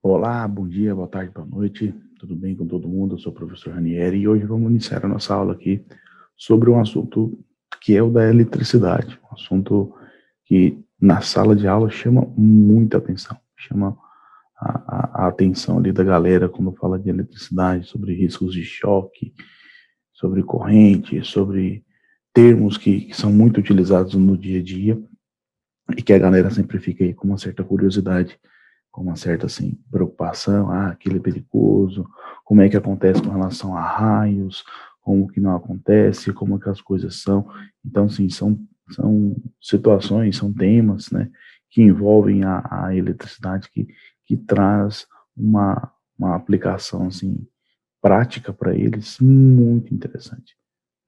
Olá, bom dia, boa tarde, boa noite, tudo bem com todo mundo? Eu sou o professor Ranieri e hoje vamos iniciar a nossa aula aqui sobre um assunto que é o da eletricidade, um assunto que na sala de aula chama muita atenção, chama a atenção ali da galera quando fala de eletricidade, sobre riscos de choque, sobre corrente, sobre termos que são muito utilizados no dia a dia e que a galera sempre fica aí com uma certa curiosidade, com uma certa assim preocupação, aquilo é perigoso, como é que acontece com relação a raios, como que não acontece, como que as coisas são. Então, assim, são situações, são temas, né, que envolvem a eletricidade que traz uma aplicação, assim, prática para eles muito interessante,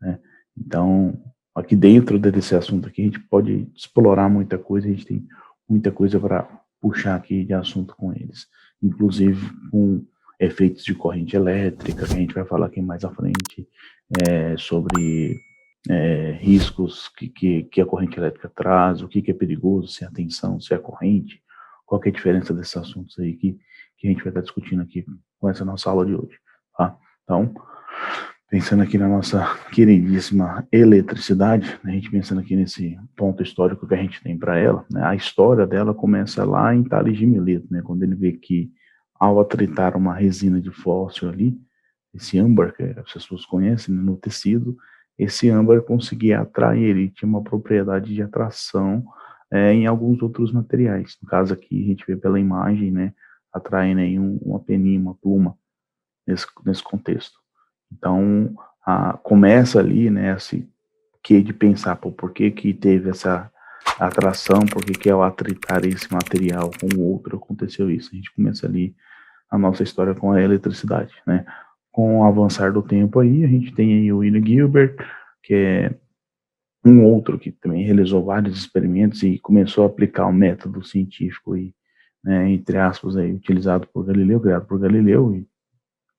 né? Então, aqui dentro desse assunto aqui, a gente pode explorar muita coisa, a gente tem muita coisa para puxar aqui de assunto com eles, inclusive com efeitos de corrente elétrica, que a gente vai falar aqui mais à frente, sobre riscos que a corrente elétrica traz, o que é perigoso, se é a tensão, se é a corrente, qual que é a diferença desses assuntos aí que a gente vai estar discutindo aqui com essa nossa aula de hoje, tá? Então, pensando aqui na nossa queridíssima eletricidade, né, a gente pensando aqui nesse ponto histórico que a gente tem para ela, né, a história dela começa lá em Tales de Mileto, né, quando ele vê que ao atritar uma resina de fósforo ali, esse âmbar que as pessoas conhecem, né, no tecido, esse âmbar conseguia atrair, ele tinha uma propriedade de atração em alguns outros materiais. No caso aqui a gente vê pela imagem, né, atraindo aí uma peninha, uma pluma nesse contexto. Então, começa ali, né, esse que de pensar, por que que teve essa atração, por que que ao atritar esse material com o outro aconteceu isso. A gente começa ali a nossa história com a eletricidade, né. Com o avançar do tempo aí, a gente tem aí o William Gilbert, que é um outro que também realizou vários experimentos e começou a aplicar o método científico aí, né, entre aspas, aí, utilizado por Galileu, criado por Galileu e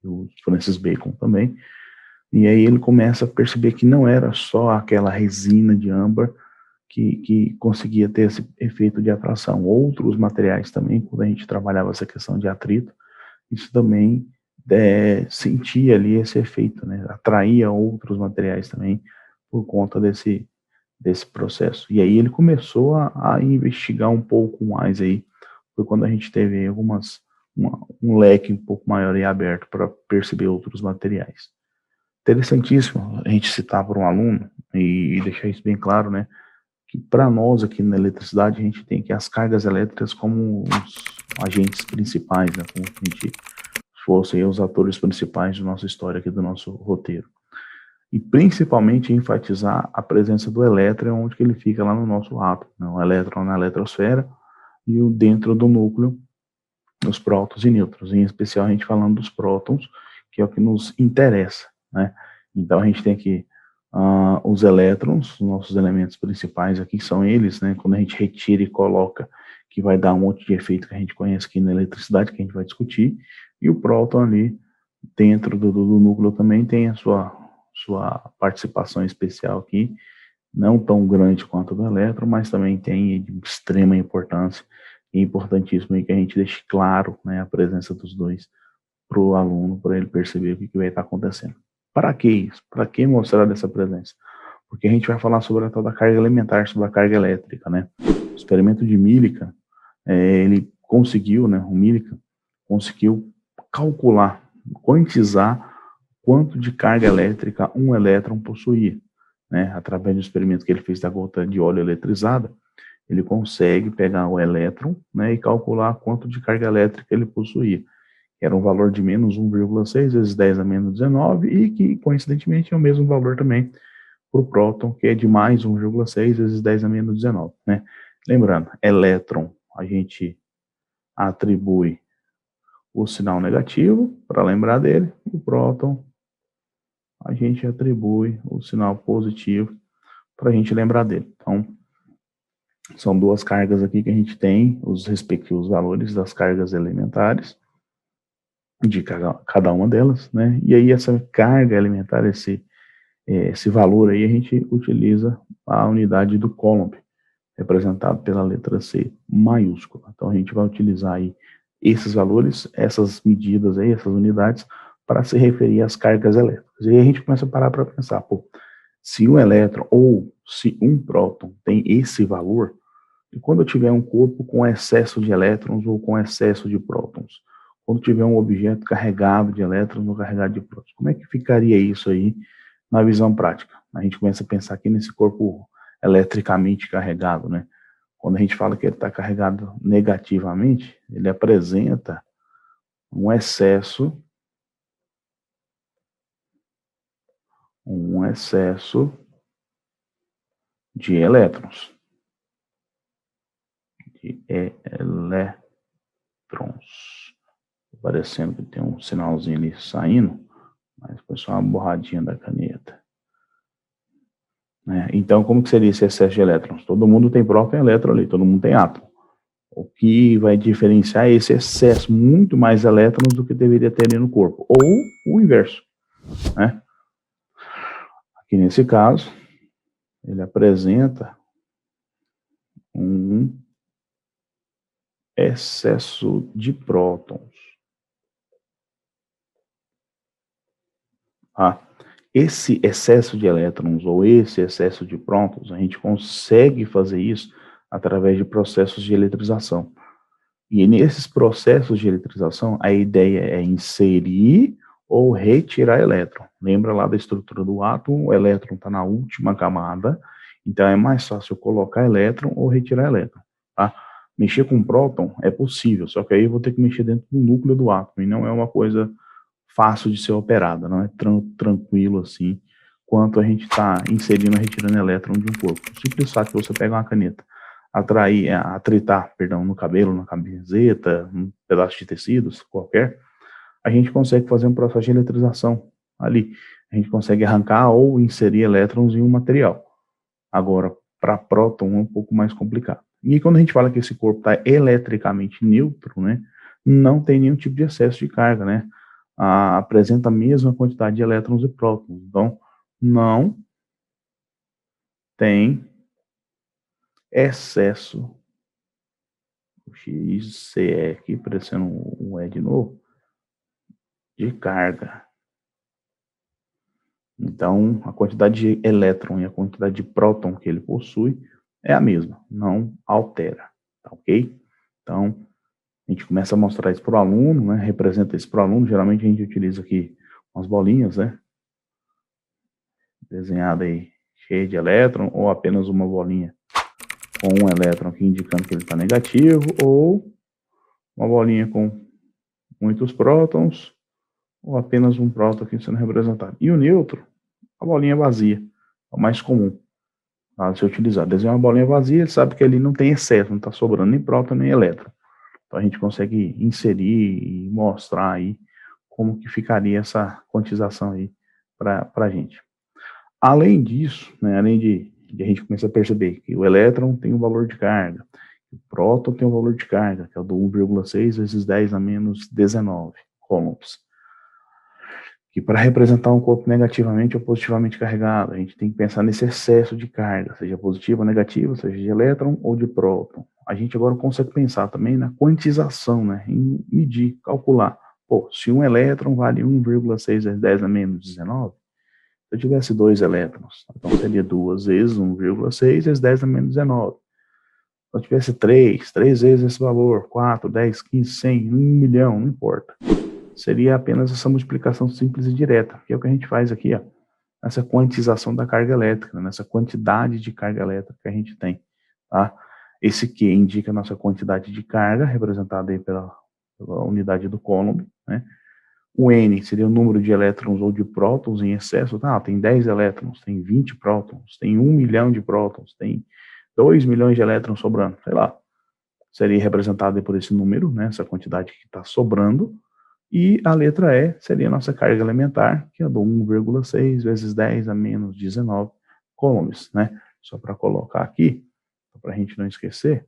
o Francis Bacon também. E aí ele começa a perceber que não era só aquela resina de âmbar que conseguia ter esse efeito de atração. Outros materiais também, quando a gente trabalhava essa questão de atrito, isso também sentia ali esse efeito, né? Atraía outros materiais também por conta desse processo. E aí ele começou a investigar um pouco mais aí, foi quando a gente teve um leque um pouco maior e aberto para perceber outros materiais. Interessantíssimo a gente citar para um aluno e deixar isso bem claro, né, que para nós aqui na eletricidade a gente tem que as cargas elétricas como os agentes principais, né, como se a gente fossem os atores principais da nossa história aqui, do nosso roteiro. E principalmente enfatizar a presença do elétron, onde que ele fica lá no nosso átomo, né, o elétron na eletrosfera e o dentro do núcleo, os prótons e nêutrons, em especial a gente falando dos prótons, que é o que nos interessa, né? Então a gente tem aqui os elétrons, os nossos elementos principais aqui são eles, né? Quando a gente retira e coloca, que vai dar um monte de efeito que a gente conhece aqui na eletricidade, que a gente vai discutir, e o próton ali dentro do núcleo também tem a sua participação especial aqui, não tão grande quanto a do elétron, mas também tem de extrema importância, e importantíssimo que a gente deixe claro, né, a presença dos dois para o aluno, para ele perceber o que vai estar acontecendo. Para que isso? Para que mostrar essa presença? Porque a gente vai falar sobre a tal da carga elementar, sobre a carga elétrica, né? O experimento de Millikan, ele conseguiu, né, o Millikan conseguiu calcular, quantizar quanto de carga elétrica um elétron possuía, né? Através do experimento que ele fez da gota de óleo eletrizada, ele consegue pegar o elétron, né, e calcular quanto de carga elétrica ele possuía. Era um valor de menos 1,6 vezes 10 a menos 19 e que, coincidentemente, é o mesmo valor também para o próton, que é de mais 1,6 vezes 10 a menos 19, né? Lembrando, elétron, a gente atribui o sinal negativo, para lembrar dele, e o próton, a gente atribui o sinal positivo, para a gente lembrar dele. Então, são duas cargas aqui que a gente tem, os respectivos valores das cargas elementares, de cada uma delas, né? E aí essa carga elementar, esse valor aí, a gente utiliza a unidade do Coulomb, representado pela letra C maiúscula. Então a gente vai utilizar aí esses valores, essas medidas aí, essas unidades, para se referir às cargas elétricas. E aí a gente começa a parar para pensar, pô, se um elétron ou se um próton tem esse valor, e quando eu tiver um corpo com excesso de elétrons ou com excesso de prótons, quando tiver um objeto carregado de elétrons ou carregado de prótons, como é que ficaria isso aí na visão prática? A gente começa a pensar aqui nesse corpo eletricamente carregado, né? Quando a gente fala que ele está carregado negativamente, ele apresenta um excesso de elétrons. Parecendo que tem um sinalzinho ali saindo, mas foi só uma borradinha da caneta. Então, como que seria esse excesso de elétrons? Todo mundo tem próton e elétron ali, todo mundo tem átomo. O que vai diferenciar é esse excesso, muito mais elétrons do que deveria ter ali no corpo, ou o inverso, né? Aqui nesse caso, ele apresenta um excesso de prótons. Esse excesso de elétrons ou esse excesso de prótons, a gente consegue fazer isso através de processos de eletrização. E nesses processos de eletrização, a ideia é inserir ou retirar elétron. Lembra lá da estrutura do átomo? O elétron está na última camada, então é mais fácil colocar elétron ou retirar elétron. Tá? Mexer com próton é possível, só que aí eu vou ter que mexer dentro do núcleo do átomo, e não é uma coisa fácil de ser operada, não é tranquilo assim, quanto a gente está inserindo e retirando elétron de um corpo. O simples fato que você pega uma caneta, atritar no cabelo, na camiseta, um pedaço de tecidos, qualquer, a gente consegue fazer um processo de eletrização ali. A gente consegue arrancar ou inserir elétrons em um material. Agora, para próton é um pouco mais complicado. E quando a gente fala que esse corpo está eletricamente neutro, né, não tem nenhum tipo de excesso de carga, né? Apresenta a mesma quantidade de elétrons e prótons. Então, não tem excesso, o XCE aqui, parecendo um E de novo, de carga. Então, a quantidade de elétron e a quantidade de próton que ele possui é a mesma, não altera, tá ok? Então, a gente começa a mostrar isso para o aluno, né? Representa isso para o aluno. Geralmente a gente utiliza aqui umas bolinhas, né? Desenhada aí, cheia de elétron, ou apenas uma bolinha com um elétron aqui indicando que ele está negativo, ou uma bolinha com muitos prótons, ou apenas um próton aqui sendo representado. E o neutro, a bolinha vazia, é o mais comum a se utilizar. Desenhar uma bolinha vazia, ele sabe que ali não tem excesso, não está sobrando nem próton nem elétron. Então a gente consegue inserir e mostrar aí como que ficaria essa quantização aí para a gente. Além disso, né, além de a gente começar a perceber que o elétron tem um valor de carga, o próton tem um valor de carga, que é o do 1,6 vezes 10 a menos 19 coulombs. Que para representar um corpo negativamente ou positivamente carregado, a gente tem que pensar nesse excesso de carga, seja positiva ou negativa, seja de elétron ou de próton. A gente agora consegue pensar também na quantização, né, em medir, calcular. Pô, se um elétron vale 1,6 vezes 10 a menos 19, se eu tivesse 2 elétrons, então seria 2 vezes 1,6 vezes 10 a menos 19. Se eu tivesse 3 vezes esse valor, 4, 10, 15, 100, 1 milhão, não importa. Seria apenas essa multiplicação simples e direta, que é o que a gente faz aqui, ó, nessa quantização da carga elétrica, nessa quantidade de carga elétrica que a gente tem, tá? Esse Q indica a nossa quantidade de carga, representada aí pela unidade do Coulomb, né? O N seria o número de elétrons ou de prótons em excesso, tá? Tem 10 elétrons, tem 20 prótons, tem 1 milhão de prótons, tem 2 milhões de elétrons sobrando, sei lá. Seria representado por esse número, né? Essa quantidade que está sobrando. E a letra E seria a nossa carga elementar, que é do 1,6 vezes 10 a menos 19 coulombs, né? Só para colocar aqui, para a gente não esquecer,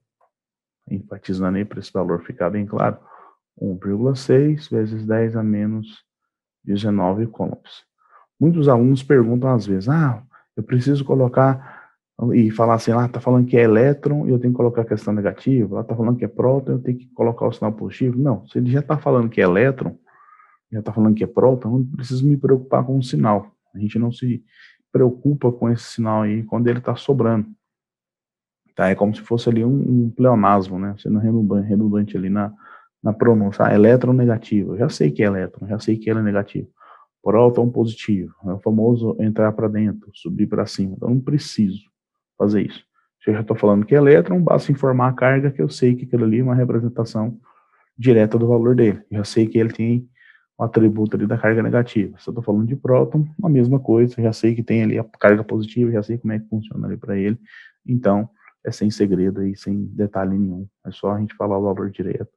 enfatizando aí para esse valor ficar bem claro, 1,6 vezes 10 a menos 19 coulombs. Muitos alunos perguntam às vezes, eu preciso colocar e falar assim, lá está falando que é elétron e eu tenho que colocar a questão negativa, lá está falando que é próton eu tenho que colocar o sinal positivo. Não, se ele já está falando que é elétron, já está falando que é próton, eu não preciso me preocupar com o sinal. A gente não se preocupa com esse sinal aí quando ele está sobrando. Tá? É como se fosse ali um pleonasmo, né? Sendo redundante ali na pronúncia. Ah, elétron negativo. Eu já sei que é elétron, já sei que ele é negativo. Próton positivo. É o famoso entrar para dentro, subir para cima. Então, eu não preciso fazer isso. Se eu já estou falando que é elétron, basta informar a carga que eu sei que aquilo ali é uma representação direta do valor dele. Eu já sei que ele tem o atributo ali da carga negativa. Se eu estou falando de próton, a mesma coisa. Eu já sei que tem ali a carga positiva, já sei como é que funciona ali para ele. Então, é sem segredo aí, sem detalhe nenhum. É só a gente falar o valor direto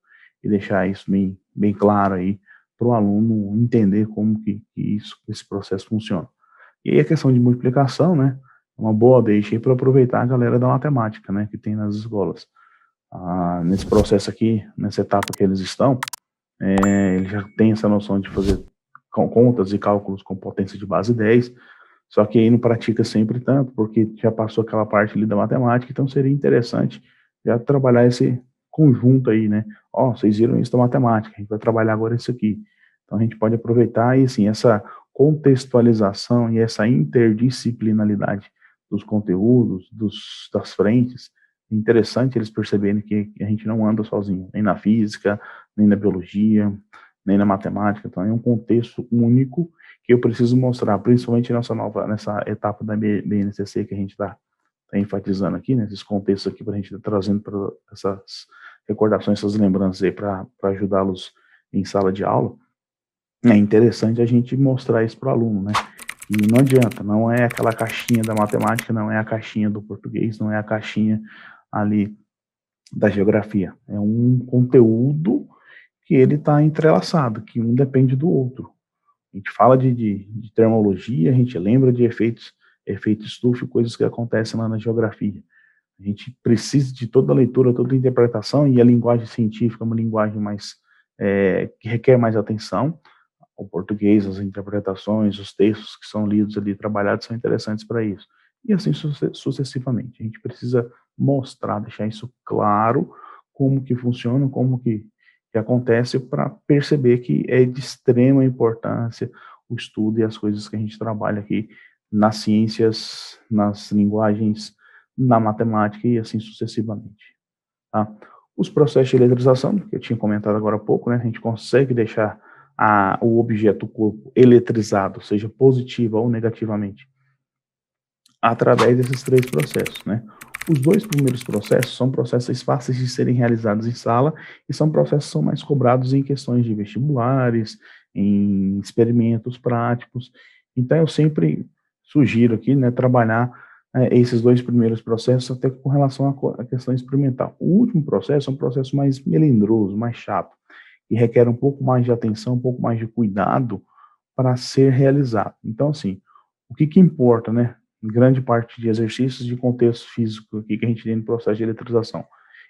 e deixar isso bem claro aí para o aluno entender como que esse processo funciona. E aí a questão de multiplicação, né? É uma boa deixa aí para aproveitar a galera da matemática, né? Que tem nas escolas. Nesse processo aqui, nessa etapa que eles estão, ele já tem essa noção de fazer contas e cálculos com potência de base 10, só que aí não pratica sempre tanto, porque já passou aquela parte ali da matemática, então seria interessante já trabalhar esse conjunto aí, né? Ó, vocês viram isso da matemática, a gente vai trabalhar agora isso aqui. Então a gente pode aproveitar e, assim, essa contextualização e essa interdisciplinaridade dos conteúdos, das frentes, é interessante eles perceberem que a gente não anda sozinho, nem na física, nem na biologia, nem na matemática, então é um contexto único que eu preciso mostrar, principalmente nessa etapa da BNCC que a gente está enfatizando aqui, nesses contextos aqui, para a gente estar trazendo para essas recordações, essas lembranças aí, para ajudá-los em sala de aula. É interessante a gente mostrar isso para o aluno, né? E não adianta, não é aquela caixinha da matemática, não é a caixinha do português, não é a caixinha ali da geografia. É um conteúdo que ele está entrelaçado, que um depende do outro. A gente fala de termologia, a gente lembra de efeito estufa, coisas que acontecem lá na geografia. A gente precisa de toda a leitura, toda a interpretação, e a linguagem científica é uma linguagem mais que requer mais atenção. O português, as interpretações, os textos que são lidos ali, trabalhados, são interessantes para isso. E assim sucessivamente. A gente precisa mostrar, deixar isso claro, como que funciona, como que acontece, para perceber que é de extrema importância o estudo e as coisas que a gente trabalha aqui nas ciências, nas linguagens, na matemática e assim sucessivamente. Tá? Os processos de eletrização, que eu tinha comentado agora há pouco, né, a gente consegue deixar o objeto, o corpo, eletrizado, seja positiva ou negativamente, através desses três processos, né? Os dois primeiros processos são processos fáceis de serem realizados em sala e são processos que são mais cobrados em questões de vestibulares, em experimentos práticos. Então, eu sempre sugiro aqui, né, trabalhar esses dois primeiros processos até com relação à questão experimental. O último processo é um processo mais melindroso, mais chato, e requer um pouco mais de atenção, um pouco mais de cuidado para ser realizado. Então, assim, o que importa, né? Grande parte de exercícios de contexto físico aqui que a gente tem no processo de eletrização.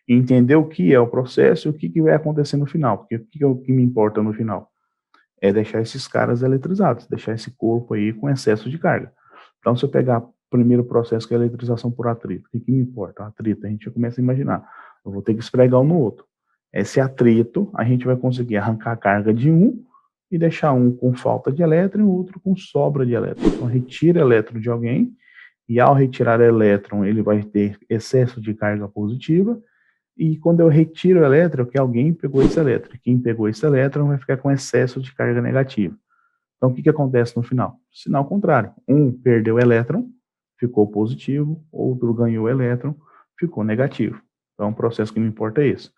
E entender o que é o processo e o que vai acontecer no final. Porque o que é o que me importa no final? É deixar esses caras eletrizados, deixar esse corpo aí com excesso de carga. Então, se eu pegar o primeiro processo, que é a eletrização por atrito, o que me importa? Atrito, a gente já começa a imaginar. Eu vou ter que esfregar um no outro. Esse atrito, a gente vai conseguir arrancar a carga de um e deixar um com falta de elétron e o outro com sobra de elétron. Então, retira elétron de alguém, e ao retirar elétron, ele vai ter excesso de carga positiva, e quando eu retiro o elétron, que alguém pegou esse elétron. Quem pegou esse elétron vai ficar com excesso de carga negativa. Então, o que acontece no final? Sinal contrário. Um perdeu o elétron, ficou positivo, outro ganhou o elétron, ficou negativo. Então, o processo que me importa é esse.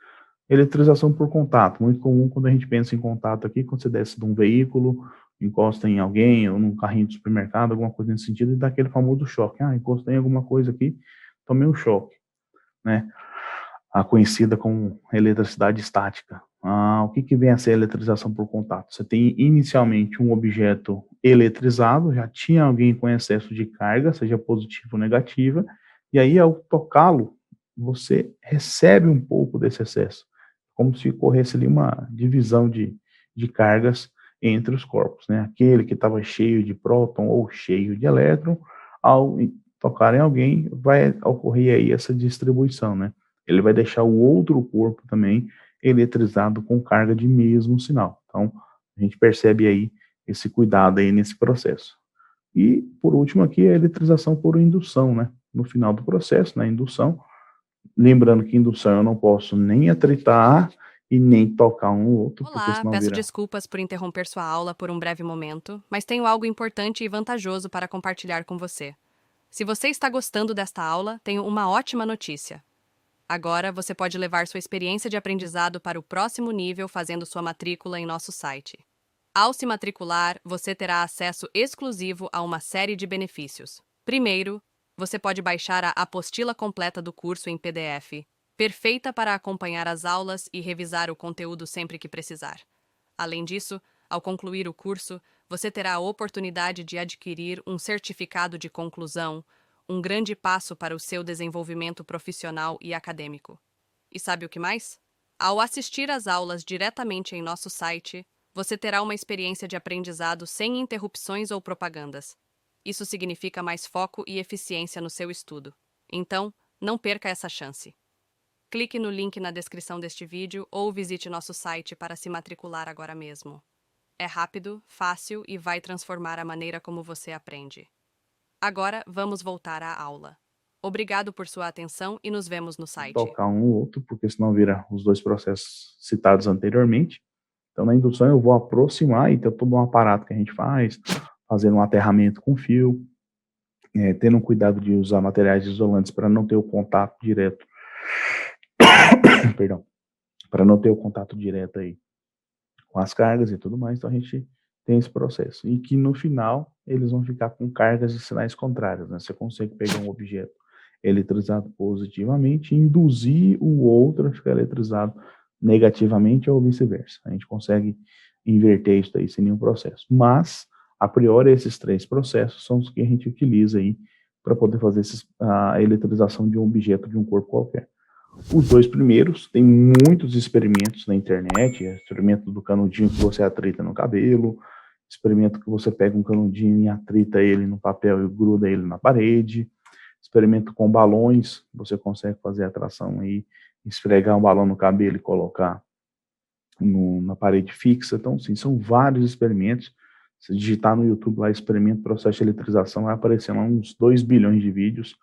Eletrização por contato, muito comum quando a gente pensa em contato aqui, quando você desce de um veículo, encosta em alguém, ou num carrinho de supermercado, alguma coisa nesse sentido, e dá aquele famoso choque. Encostei em alguma coisa aqui, tomei um choque, né? A conhecida como eletricidade estática. O que vem a ser a eletrização por contato? Você tem inicialmente um objeto eletrizado, já tinha alguém com excesso de carga, seja positiva ou negativa, e aí ao tocá-lo, você recebe um pouco desse excesso, como se corresse ali uma divisão de cargas entre os corpos, né? Aquele que estava cheio de próton ou cheio de elétron, ao tocar em alguém, vai ocorrer aí essa distribuição, né? Ele vai deixar o outro corpo também eletrizado com carga de mesmo sinal. Então, a gente percebe aí esse cuidado aí nesse processo. E, por último aqui, a eletrização por indução, né? No final do processo, na indução, lembrando que indução eu não posso nem atritar e nem tocar um no outro, porque Olá, senão peço vira... desculpas por interromper sua aula por um breve momento, mas tenho algo importante e vantajoso para compartilhar com você. Se você está gostando desta aula, tenho uma ótima notícia. Agora você pode levar sua experiência de aprendizado para o próximo nível fazendo sua matrícula em nosso site. Ao se matricular, você terá acesso exclusivo a uma série de benefícios. Primeiro, você pode baixar a apostila completa do curso em PDF, perfeita para acompanhar as aulas e revisar o conteúdo sempre que precisar. Além disso, ao concluir o curso, você terá a oportunidade de adquirir um certificado de conclusão, um grande passo para o seu desenvolvimento profissional e acadêmico. E sabe o que mais? Ao assistir às aulas diretamente em nosso site, você terá uma experiência de aprendizado sem interrupções ou propagandas. Isso significa mais foco e eficiência no seu estudo. Então, não perca essa chance. Clique no link na descrição deste vídeo ou visite nosso site para se matricular agora mesmo. É rápido, fácil e vai transformar a maneira como você aprende. Agora, vamos voltar à aula. Obrigado por sua atenção e nos vemos no site. tocar um no outro, porque senão vira os dois processos citados anteriormente. Então, na indução, eu vou aproximar e ter todo um aparato que a gente faz, fazendo um aterramento com fio, tendo cuidado de usar materiais isolantes para não ter o contato direto, perdão, para não ter o contato direto aí com as cargas e tudo mais. Então, a gente tem esse processo. E que no final, eles vão ficar com cargas de sinais contrários, né? Você consegue pegar um objeto eletrizado positivamente e induzir o outro a ficar eletrizado negativamente ou vice-versa. A gente consegue inverter isso aí sem nenhum processo. Mas, a priori, esses três processos são os que a gente utiliza aí para poder fazer a eletrização de um objeto, de um corpo qualquer. Os dois primeiros, tem muitos experimentos na internet, experimento do canudinho que você atrita no cabelo, experimento que você pega um canudinho e atrita ele no papel e gruda ele na parede, experimento com balões, você consegue fazer a tração aí, esfregar um balão no cabelo e colocar na parede fixa. Então, sim, são vários experimentos. Se digitar no YouTube lá, experimento processo de eletrização, vai aparecer lá uns 2 bilhões de vídeos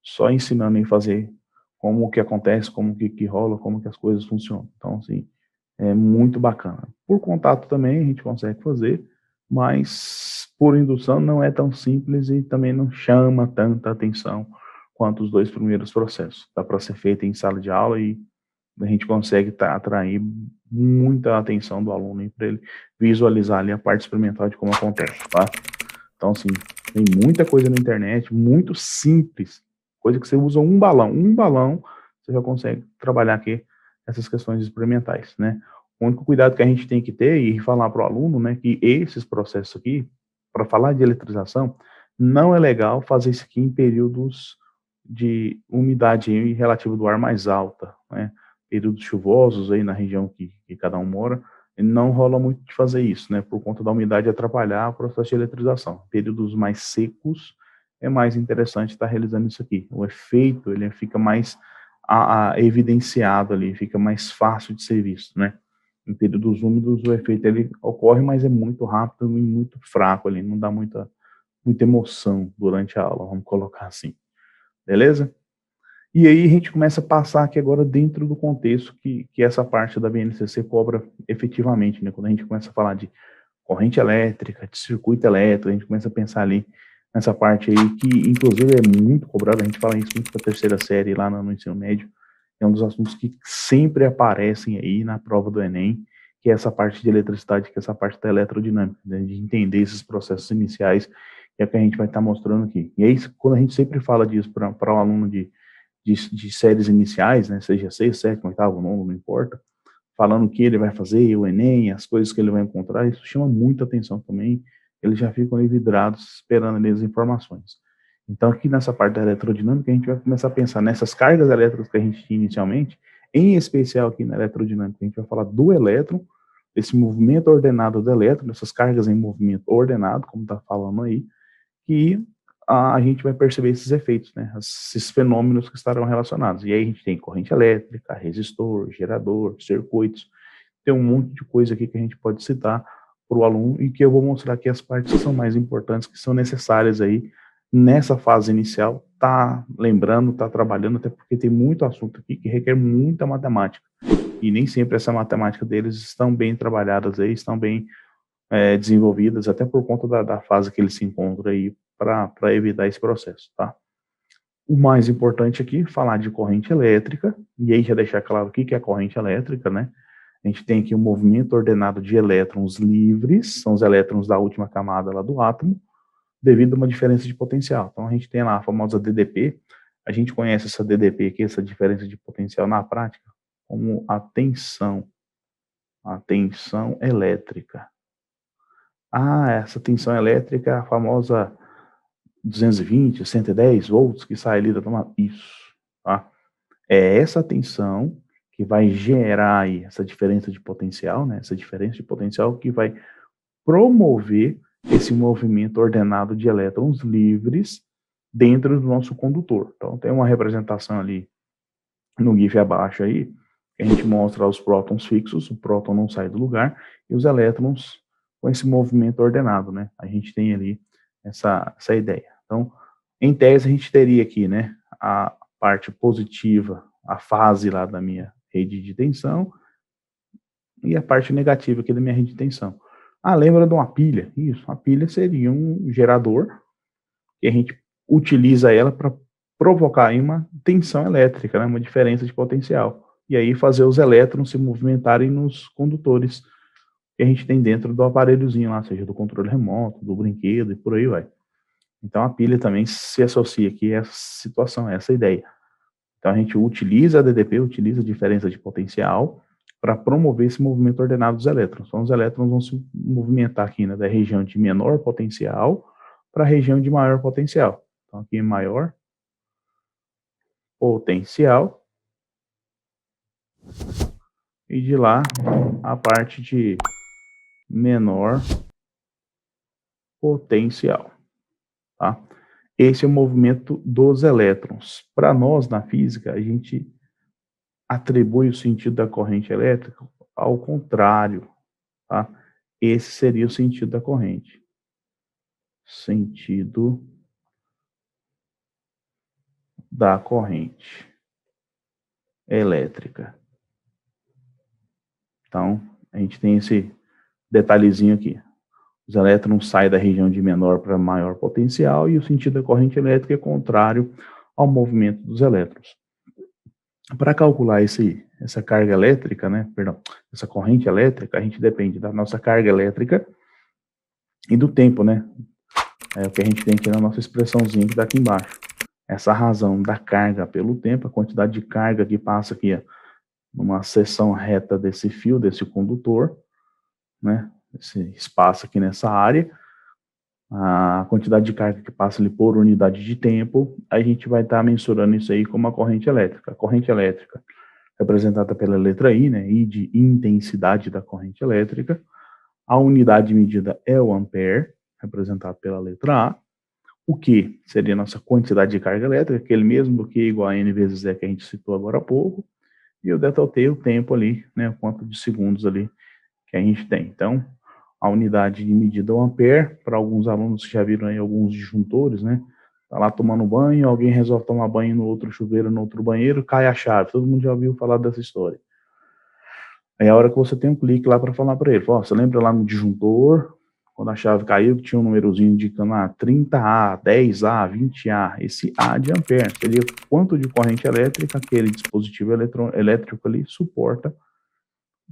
só ensinando a fazer como que acontece, como que rola, como que as coisas funcionam. Então, assim, é muito bacana. Por contato também a gente consegue fazer, mas por indução não é tão simples e também não chama tanta atenção quanto os dois primeiros processos. Dá para ser feito em sala de aula e a gente consegue atrair muita atenção do aluno para ele visualizar ali a parte experimental de como acontece, tá? Então, assim, tem muita coisa na internet, muito simples, coisa que você usa um balão, você já consegue trabalhar aqui essas questões experimentais, né? O único cuidado que a gente tem que ter e falar para o aluno, né, que esses processos aqui, para falar de eletrização, não é legal fazer isso aqui em períodos de umidade relativa do ar mais alta, né? Períodos chuvosos aí na região que cada um mora, não rola muito de fazer isso, né? Por conta da umidade atrapalhar o processo de eletrização. Períodos mais secos é mais interessante estar realizando isso aqui. O efeito ele fica mais evidenciado ali, fica mais fácil de ser visto, né? Em períodos úmidos o efeito ele ocorre, mas é muito rápido e muito fraco ali, não dá muita emoção durante a aula, vamos colocar assim. Beleza? E aí a gente começa a passar aqui agora dentro do contexto que essa parte da BNCC cobra efetivamente, né? Quando a gente começa a falar de corrente elétrica, de circuito elétrico, a gente começa a pensar ali nessa parte aí que, inclusive, é muito cobrada, a gente fala isso muito para a terceira série lá no ensino médio, é um dos assuntos que sempre aparecem aí na prova do Enem, que é essa parte de eletricidade, que é essa parte da eletrodinâmica, né? De entender esses processos iniciais, que é o que a gente vai estar mostrando aqui. E aí, quando a gente sempre fala disso para um aluno de séries iniciais, né, seja 6, 7, 8, 9, não importa, falando o que ele vai fazer, o Enem, as coisas que ele vai encontrar, isso chama muita atenção também, eles já ficam ali vidrados, esperando ali as informações. Então, aqui nessa parte da eletrodinâmica, a gente vai começar a pensar nessas cargas elétricas que a gente tinha inicialmente, em especial aqui na eletrodinâmica, a gente vai falar do elétron, esse movimento ordenado do elétron, essas cargas em movimento ordenado, como está falando aí, que a gente vai perceber esses efeitos, né? Esses fenômenos que estarão relacionados. E aí a gente tem corrente elétrica, resistor, gerador, circuitos, tem um monte de coisa aqui que a gente pode citar para o aluno e que eu vou mostrar aqui as partes que são mais importantes, que são necessárias aí nessa fase inicial, tá lembrando, tá trabalhando, até porque tem muito assunto aqui que requer muita matemática. E nem sempre essa matemática deles estão bem trabalhadas aí, estão bem desenvolvidas, até por conta da fase que eles se encontram aí, para evitar esse processo, tá? O mais importante aqui, falar de corrente elétrica, e aí já deixar claro o que é a corrente elétrica, né? A gente tem aqui um movimento ordenado de elétrons livres, são os elétrons da última camada lá do átomo, devido a uma diferença de potencial. Então a gente tem lá a famosa DDP, a gente conhece essa DDP aqui, essa diferença de potencial na prática, como a tensão elétrica. Essa tensão elétrica é a famosa 220, 110 volts que sai ali da tomada. Isso, tá? É essa tensão que vai gerar aí essa diferença de potencial, né? Essa diferença de potencial que vai promover esse movimento ordenado de elétrons livres dentro do nosso condutor. Então, tem uma representação ali no GIF abaixo aí, que a gente mostra os prótons fixos, o próton não sai do lugar, e os elétrons com esse movimento ordenado, né? A gente tem ali essa ideia. Então, em tese, a gente teria aqui, né, a parte positiva, a fase lá da minha rede de tensão, e a parte negativa aqui da minha rede de tensão. Lembra de uma pilha? Isso, uma pilha seria um gerador, e a gente utiliza ela para provocar aí uma tensão elétrica, né, uma diferença de potencial. E aí fazer os elétrons se movimentarem nos condutores que a gente tem dentro do aparelhozinho lá, seja do controle remoto, do brinquedo e por aí vai. Então a pilha também se associa aqui a essa situação, a essa ideia. Então a gente utiliza a DDP, utiliza a diferença de potencial para promover esse movimento ordenado dos elétrons. Então os elétrons vão se movimentar aqui, né, da região de menor potencial para a região de maior potencial. Então aqui maior potencial e de lá a parte de menor potencial, tá? Esse é o movimento dos elétrons. Para nós, na física, a gente atribui o sentido da corrente elétrica ao contrário, tá? Esse seria o sentido da corrente. Sentido da corrente elétrica. Então, a gente tem esse detalhezinho aqui. Os elétrons saem da região de menor para maior potencial e o sentido da corrente elétrica é contrário ao movimento dos elétrons. Para calcular essa carga elétrica, né, perdão, essa corrente elétrica, a gente depende da nossa carga elétrica e do tempo, né? É o que a gente tem aqui na nossa expressãozinha que está aqui embaixo. Essa razão da carga pelo tempo, a quantidade de carga que passa aqui, ó, numa seção reta desse fio, desse condutor, né? Esse espaço aqui nessa área, a quantidade de carga que passa ali por unidade de tempo, a gente vai estar mensurando isso aí como a corrente elétrica. A corrente elétrica representada pela letra I, né? I de intensidade da corrente elétrica. A unidade de medida é o ampere, representado pela letra A. O Q seria a nossa quantidade de carga elétrica, aquele mesmo do Q igual a N vezes E que a gente citou agora há pouco. E o ΔT, o tempo ali, né? O quanto de segundos ali que a gente tem. Então, a unidade de medida é o ampere. Para alguns alunos que já viram aí alguns disjuntores, né? Tá lá tomando banho, alguém resolve tomar banho no outro chuveiro, no outro banheiro, cai a chave. Todo mundo já ouviu falar dessa história. Aí é a hora que você tem um clique lá para falar para ele, você lembra lá no disjuntor, quando a chave caiu, que tinha um númerozinho indicando 30A, 10A, 20A, esse A de ampere seria quanto de corrente elétrica aquele dispositivo elétrico ali suporta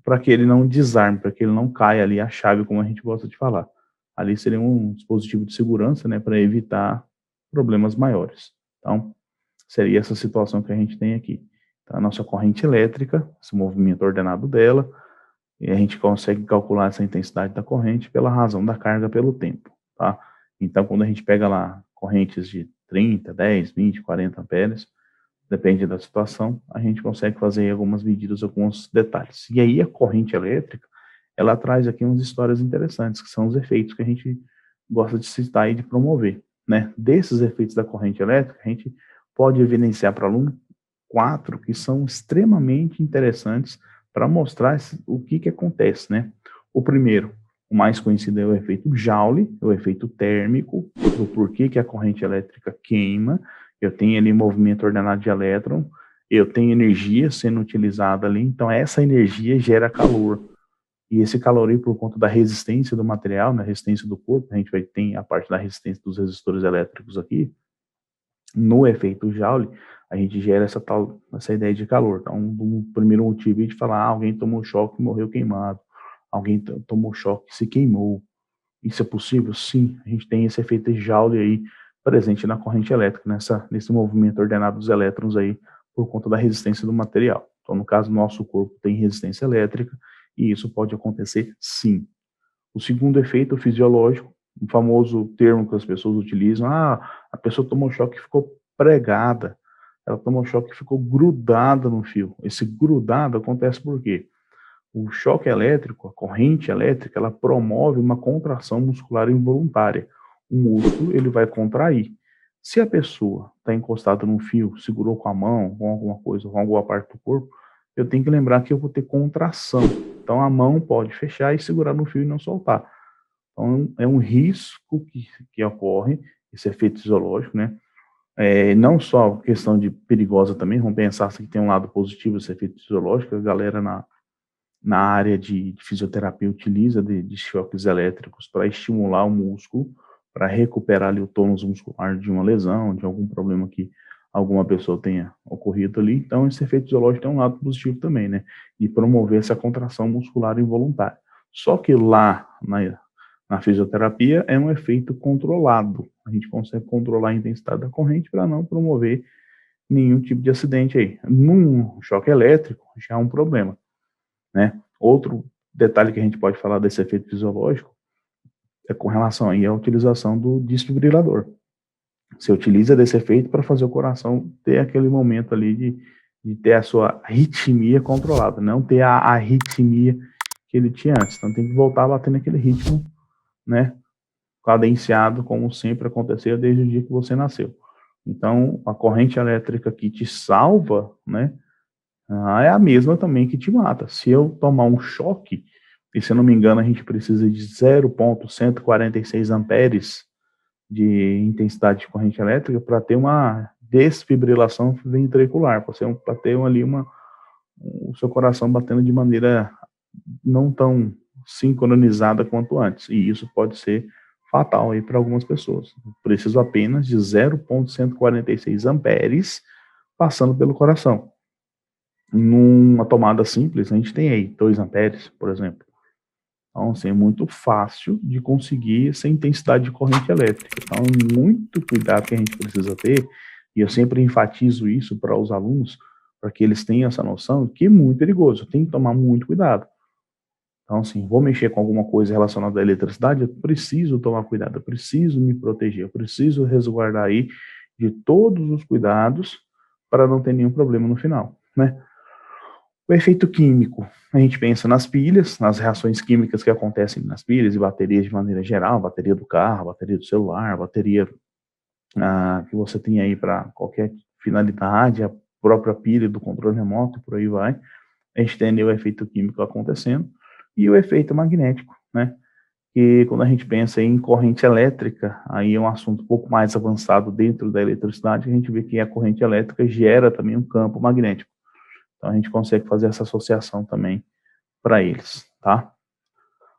para que ele não desarme, para que ele não caia ali a chave, como a gente gosta de falar. Ali seria um dispositivo de segurança, né, para evitar problemas maiores. Então, seria essa situação que a gente tem aqui. Então, a nossa corrente elétrica, esse movimento ordenado dela, e a gente consegue calcular essa intensidade da corrente pela razão da carga pelo tempo, tá? Então, quando a gente pega lá correntes de 30, 10, 20, 40 amperes, depende da situação, a gente consegue fazer algumas medidas, alguns detalhes. E aí a corrente elétrica, ela traz aqui umas histórias interessantes, que são os efeitos que a gente gosta de citar e de promover. né, desses efeitos da corrente elétrica, a gente pode evidenciar para o aluno 4 que são extremamente interessantes para mostrar o que acontece, né? O primeiro, o mais conhecido é o efeito Joule, o efeito térmico, do porquê que a corrente elétrica queima. Eu tenho ali movimento ordenado de elétron, eu tenho energia sendo utilizada ali, então essa energia gera calor. E esse calor aí, por conta da resistência do material, na resistência do corpo, a gente vai ter a parte da resistência dos resistores elétricos aqui, no efeito Joule, a gente gera essa ideia de calor. Então, um primeiro motivo é de falar, alguém tomou choque e morreu queimado, alguém tomou choque e se queimou. Isso é possível? Sim, a gente tem esse efeito Joule aí presente na corrente elétrica, nesse movimento ordenado dos elétrons aí, por conta da resistência do material. Então, no caso, nosso corpo tem resistência elétrica, e isso pode acontecer sim. O segundo efeito fisiológico, um famoso termo que as pessoas utilizam, a pessoa tomou choque e ficou pregada, ela tomou choque e ficou grudada no fio. Esse grudado acontece por quê? O choque elétrico, a corrente elétrica, ela promove uma contração muscular involuntária. O músculo, ele vai contrair. Se a pessoa está encostada num fio, segurou com a mão, com alguma coisa, com alguma parte do corpo, eu tenho que lembrar que eu vou ter contração. Então a mão pode fechar e segurar no fio e não soltar. Então é um risco que ocorre, esse efeito fisiológico, né? Não só questão de perigosa também, vamos pensar que tem um lado positivo esse efeito fisiológico, a galera na área de fisioterapia utiliza de choques elétricos para estimular o músculo, para recuperar ali o tônus muscular de uma lesão, de algum problema que alguma pessoa tenha ocorrido ali. Então, esse efeito fisiológico tem um lado positivo também, né? E promover essa contração muscular involuntária. Só que lá na fisioterapia é um efeito controlado. A gente consegue controlar a intensidade da corrente para não promover nenhum tipo de acidente aí. Num choque elétrico já é um problema, né? Outro detalhe que a gente pode falar desse efeito fisiológico é com relação aí à utilização do desfibrilador. Você utiliza desse efeito para fazer o coração ter aquele momento ali de ter a sua arritmia controlada, não ter a arritmia que ele tinha antes. Então tem que voltar a bater naquele ritmo, né, cadenciado, como sempre aconteceu desde o dia que você nasceu. Então a corrente elétrica que te salva, né, é a mesma também que te mata. Se eu tomar um choque, e se eu não me engano a gente precisa de 0,146 amperes de intensidade de corrente elétrica para ter uma desfibrilação ventricular, para ter ali o seu coração batendo de maneira não tão sincronizada quanto antes. E isso pode ser fatal aí para algumas pessoas. Preciso apenas de 0,146 amperes passando pelo coração. Numa tomada simples, a gente tem aí 2 amperes, por exemplo. Então, assim, é muito fácil de conseguir essa intensidade de corrente elétrica. Então, muito cuidado que a gente precisa ter, e eu sempre enfatizo isso para os alunos, para que eles tenham essa noção, que é muito perigoso, tem que tomar muito cuidado. Então, assim, vou mexer com alguma coisa relacionada à eletricidade, eu preciso tomar cuidado, eu preciso me proteger, eu preciso resguardar aí de todos os cuidados para não ter nenhum problema no final, né? O efeito químico, a gente pensa nas pilhas, nas reações químicas que acontecem nas pilhas e baterias de maneira geral, bateria do carro, bateria do celular, bateria que você tem aí para qualquer finalidade, a própria pilha do controle remoto, por aí vai. A gente tem ali o efeito químico acontecendo e o efeito magnético, né? E quando a gente pensa em corrente elétrica, aí é um assunto um pouco mais avançado dentro da eletricidade, a gente vê que a corrente elétrica gera também um campo magnético. Então a gente consegue fazer essa associação também para eles, tá?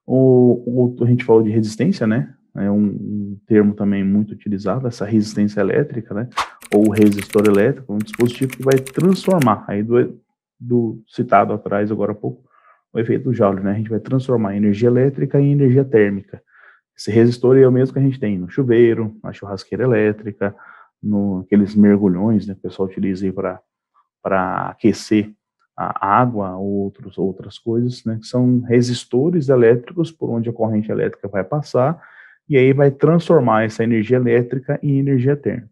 A gente falou de resistência, né? É um termo também muito utilizado, essa resistência elétrica, né? Ou resistor elétrico, um dispositivo que vai transformar, aí do citado atrás agora há pouco, o efeito Joule, né? A gente vai transformar a energia elétrica em energia térmica. Esse resistor é o mesmo que a gente tem no chuveiro, na churrasqueira elétrica, aqueles mergulhões, né? Que o pessoal utiliza aí para aquecer a água ou outras coisas, né, que são resistores elétricos por onde a corrente elétrica vai passar e aí vai transformar essa energia elétrica em energia térmica.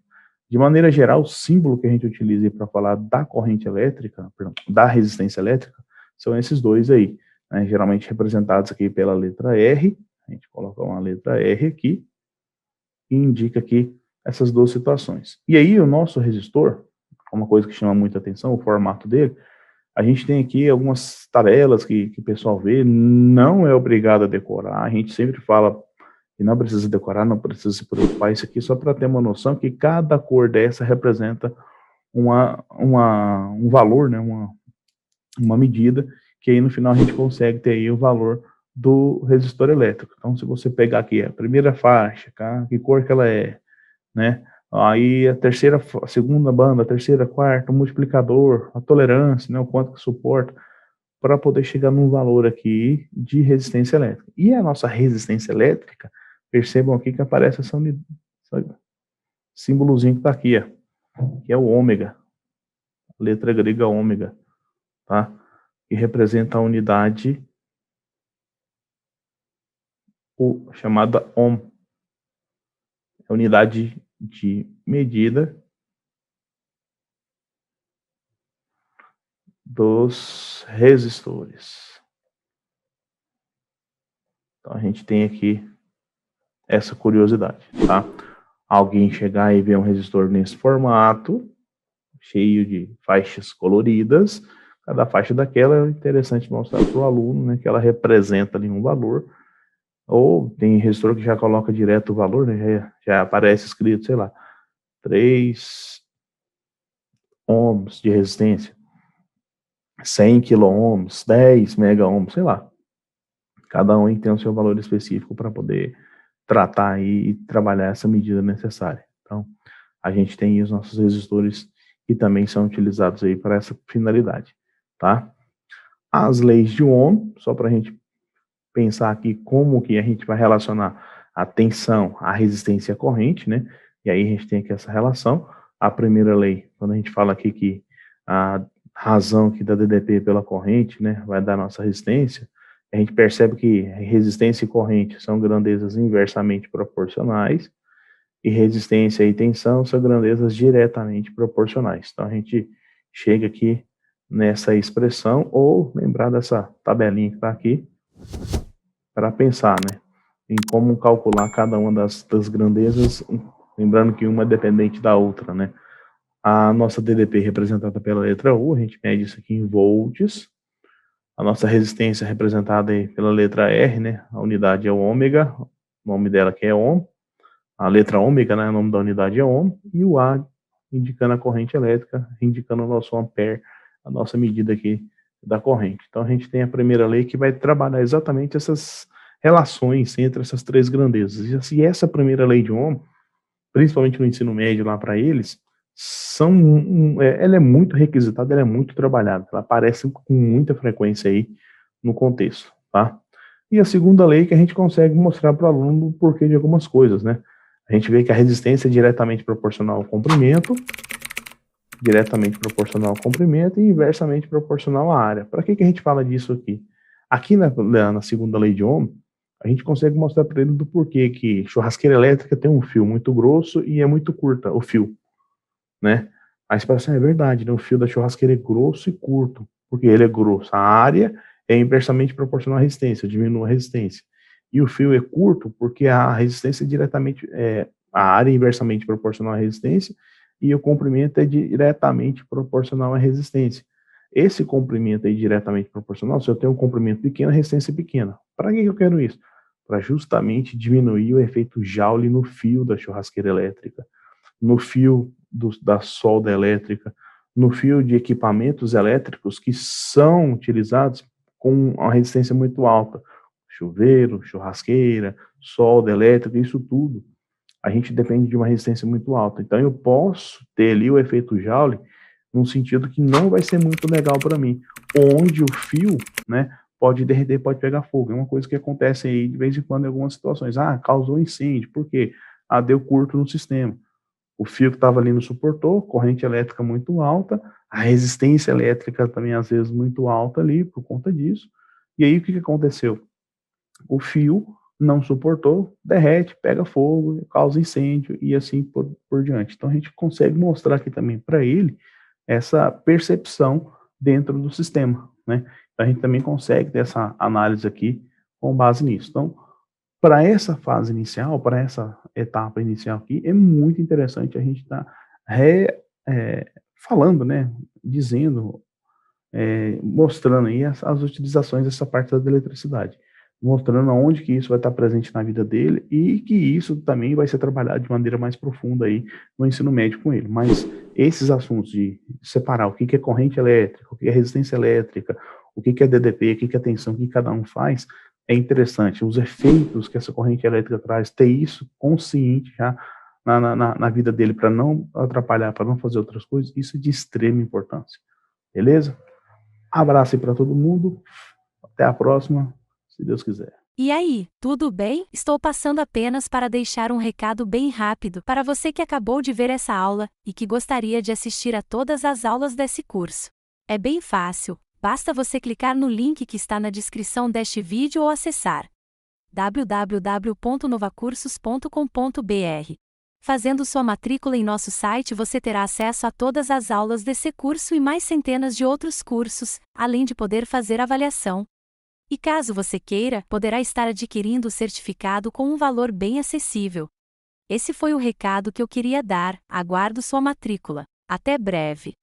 De maneira geral, o símbolo que a gente utiliza para falar da corrente elétrica, perdão, da resistência elétrica, são esses dois aí, né, geralmente representados aqui pela letra R. A gente coloca uma letra R aqui e indica aqui essas duas situações. E aí o nosso resistor, uma coisa que chama muita atenção, o formato dele, a gente tem aqui algumas tabelas que o pessoal vê, não é obrigado a decorar, a gente sempre fala que não precisa decorar, não precisa se preocupar, isso aqui só para ter uma noção que cada cor dessa representa um valor, né, uma medida, que aí no final a gente consegue ter aí o valor do resistor elétrico. Então, se você pegar aqui a primeira faixa, tá, que cor que ela é, né? Aí a terceira, a segunda banda, a terceira, a quarta, o multiplicador, a tolerância, né, o quanto que suporta, para poder chegar num valor aqui de resistência elétrica. E a nossa resistência elétrica, percebam aqui que aparece essa unidade, símbolozinho que está aqui, ó, que é o ômega, letra grega ômega, tá? Que representa a unidade chamada ohm, é a unidade de medida dos resistores. Então a gente tem aqui essa curiosidade, tá? Alguém chegar e ver um resistor nesse formato, cheio de faixas coloridas, cada faixa daquela é interessante mostrar para o aluno, né, que ela representa ali um valor, ou tem resistor que já coloca direto o valor, né, já aparece escrito, sei lá, 3 ohms de resistência, 100 kΩ, 10 mega-ohms, sei lá. Cada um tem o seu valor específico para poder tratar e trabalhar essa medida necessária. Então, a gente tem os nossos resistores que também são utilizados aí para essa finalidade, tá? As leis de Ohm, só para a gente pensar aqui como que a gente vai relacionar a tensão, a resistência e a corrente, né? E aí a gente tem aqui essa relação. A primeira lei, quando a gente fala aqui que a razão aqui da DDP pela corrente, né, vai dar nossa resistência, a gente percebe que resistência e corrente são grandezas inversamente proporcionais, e resistência e tensão são grandezas diretamente proporcionais. Então a gente chega aqui nessa expressão, ou lembrar dessa tabelinha que está aqui, para pensar, né, em como calcular cada uma das grandezas, lembrando que uma é dependente da outra, né. A nossa DDP representada pela letra U, a gente mede isso aqui em volts. A nossa resistência representada aí pela letra R, né, a unidade é o ômega, o nome dela que é ohm. A letra ômega, né, o nome da unidade é ohm, e o A indicando a corrente elétrica, indicando o nosso ampere, a nossa medida aqui da corrente. Então a gente tem a primeira lei que vai trabalhar exatamente essas relações entre essas três grandezas. E assim, essa primeira lei de Ohm, principalmente no ensino médio lá para eles, ela é muito requisitada, ela é muito trabalhada, ela aparece com muita frequência aí no contexto, tá? E a segunda lei que a gente consegue mostrar para o aluno o porquê de algumas coisas, né? A gente vê que a resistência é diretamente proporcional ao comprimento, e inversamente proporcional à área. Para que a gente fala disso aqui? Aqui na segunda lei de Ohm, a gente consegue mostrar para ele do porquê que churrasqueira elétrica tem um fio muito grosso e é muito curta o fio, né? Aí você fala assim, é verdade, né? O fio da churrasqueira é grosso e curto, porque ele é grosso. A área é inversamente proporcional à resistência, diminui a resistência. E o fio é curto porque a resistência é diretamente, a área é inversamente proporcional à resistência e o comprimento é diretamente proporcional à resistência. Esse comprimento é diretamente proporcional, se eu tenho um comprimento pequeno, a resistência é pequena. Para que eu quero isso? Para justamente diminuir o efeito Joule no fio da churrasqueira elétrica, no fio da solda elétrica, no fio de equipamentos elétricos que são utilizados com uma resistência muito alta. Chuveiro, churrasqueira, solda elétrica, isso tudo. A gente depende de uma resistência muito alta. Então eu posso ter ali o efeito Joule num sentido que não vai ser muito legal para mim, onde o fio, né, pode derreter, pode pegar fogo. É uma coisa que acontece aí de vez em quando em algumas situações. Ah, causou incêndio, por quê? Ah, deu curto no sistema. O fio que estava ali não suportou, corrente elétrica muito alta, a resistência elétrica também às vezes muito alta ali por conta disso. E aí o que aconteceu? O fio não suportou, derrete, pega fogo, causa incêndio e assim por diante. Então a gente consegue mostrar aqui também para ele essa percepção dentro do sistema, né? Então, a gente também consegue ter essa análise aqui com base nisso. Então, para essa fase inicial, para etapa inicial aqui, é muito interessante a gente estar falando, né, dizendo, mostrando aí as utilizações dessa parte da eletricidade, mostrando aonde que isso vai estar presente na vida dele e que isso também vai ser trabalhado de maneira mais profunda aí no ensino médio com ele. Mas esses assuntos de separar o que que é corrente elétrica, o que é resistência elétrica, o que que é DDP, o que que é tensão, o que cada um faz, é interessante. Os efeitos que essa corrente elétrica traz, ter isso consciente já na vida dele para não atrapalhar, para não fazer outras coisas, isso é de extrema importância. Beleza? Abraço aí para todo mundo. Até a próxima, se Deus quiser. E aí, tudo bem? Estou passando apenas para deixar um recado bem rápido para você que acabou de ver essa aula e que gostaria de assistir a todas as aulas desse curso. É bem fácil, basta você clicar no link que está na descrição deste vídeo ou acessar www.novacursos.com.br. Fazendo sua matrícula em nosso site, você terá acesso a todas as aulas desse curso e mais centenas de outros cursos, além de poder fazer avaliação. E caso você queira, poderá estar adquirindo o certificado com um valor bem acessível. Esse foi o recado que eu queria dar. Aguardo sua matrícula. Até breve!